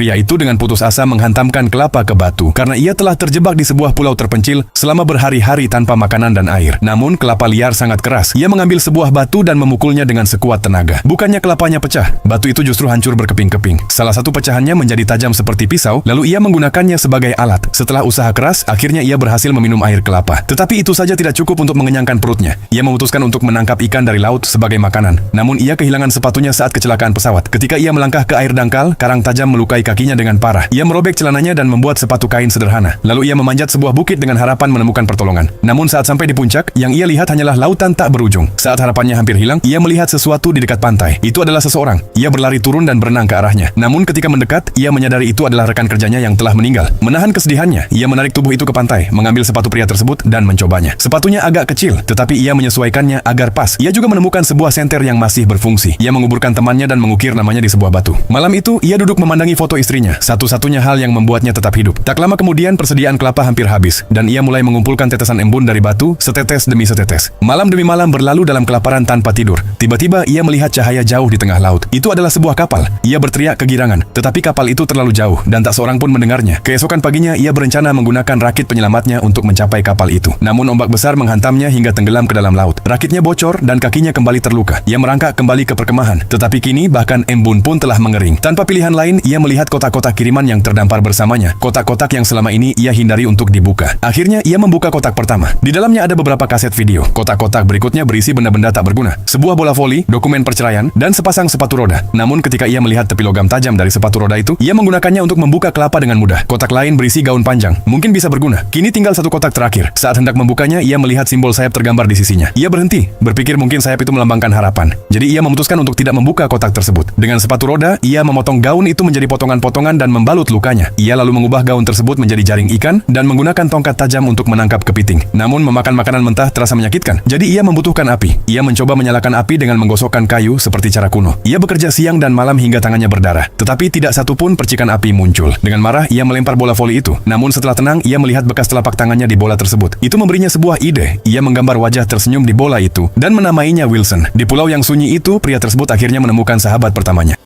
Pria itu dengan putus asa menghantamkan kelapa ke batu karena ia telah terjebak di sebuah pulau terpencil selama berhari-hari tanpa makanan dan air. Namun kelapa liar sangat keras. Ia mengambil sebuah batu dan memukulnya dengan sekuat tenaga. Bukannya kelapanya pecah, batu itu justru hancur berkeping-keping. Salah satu pecahannya menjadi tajam seperti pisau, lalu ia menggunakannya sebagai alat. Setelah usaha keras, akhirnya ia berhasil meminum air kelapa. Tetapi itu saja tidak cukup untuk mengenyangkan perutnya. Ia memutuskan untuk menangkap ikan dari laut sebagai makanan. Namun ia kehilangan sepatunya saat kecelakaan pesawat. Ketika ia melangkah ke air dangkal, karang tajam melukai kakinya dengan parah. Ia merobek celananya dan membuat sepatu kain sederhana. Lalu ia memanjat sebuah bukit dengan harapan menemukan pertolongan. Namun saat sampai di puncak, yang ia lihat hanyalah lautan tak berujung. Saat harapannya hampir hilang, ia melihat sesuatu di dekat pantai. Itu adalah seseorang. Ia berlari turun dan berenang ke arahnya. Namun ketika mendekat, ia menyadari itu adalah rekan kerjanya yang telah meninggal. Menahan kesedihannya, ia menarik tubuh itu ke pantai, mengambil sepatu pria tersebut dan mencobanya. Sepatunya agak kecil, tetapi ia menyesuaikannya agar pas. Ia juga menemukan sebuah senter yang masih berfungsi. Ia menguburkan temannya dan mengukir namanya di sebuah batu. Malam itu, ia duduk memandangi foto istrinya, satu-satunya hal yang membuatnya tetap hidup. Tak lama kemudian, persediaan kelapa hampir habis, dan ia mulai mengumpulkan tetesan embun dari batu, setetes demi setetes. Malam demi malam berlalu dalam kelaparan tanpa tidur. Tiba-tiba, ia melihat cahaya jauh di tengah laut. Itu adalah sebuah kapal. Ia berteriak kegirangan, tetapi kapal itu terlalu jauh, dan tak seorang pun mendengarnya. Keesokan paginya, ia berencana menggunakan rakit penyelamatnya untuk mencapai kapal itu. Namun ombak besar menghantamnya hingga tenggelam ke dalam laut. Rakitnya bocor dan kakinya kembali terluka. Ia merangkak kembali ke perkemahan, tetapi kini bahkan embun pun telah mengering. Tanpa pilihan lain, ia melihat kotak-kotak kiriman yang terdampar bersamanya. Kotak-kotak yang selama ini ia hindari untuk dibuka. Akhirnya ia membuka kotak pertama. Di dalamnya ada beberapa kaset video. Kotak-kotak berikutnya berisi benda-benda tak berguna. Sebuah bola voli, dokumen perceraian, dan sepasang sepatu roda. Namun ketika ia melihat tepi logam tajam dari sepatu roda itu, ia menggunakannya untuk membuka kelapa dengan mudah. Kotak lain berisi gaun panjang. Mungkin bisa berguna. Kini tinggal satu kotak terakhir. Saat hendak membukanya, ia melihat simbol sayap tergambar di sisinya. Ia berhenti, berpikir mungkin sayap itu melambangkan harapan. Jadi ia memutuskan untuk tidak membuka kotak tersebut. Dengan sepatu roda, ia memotong gaun itu menjadi potongan-potongan dan membalut lukanya. Ia lalu mengubah gaun tersebut menjadi jaring ikan dan menggunakan tongkat tajam untuk menangkap kepiting. Namun memakan makanan mentah terasa menyakitkan. Jadi ia membutuhkan api. Ia mencoba menyalakan api dengan menggosokkan kayu seperti cara kuno. Ia bekerja siang dan malam hingga tangannya berdarah. Tetapi tidak satupun percikan api muncul. Dengan marah, ia melempar bola voli itu. Namun setelah tenang, ia melihat bekas telapak tangannya di bola tersebut. Itu memberinya sebuah ide. Ia menggambar wajah tersenyum di bola itu dan menamainya Wilson. Di pulau yang sunyi itu, pria tersebut akhirnya menemukan sahabat pertamanya.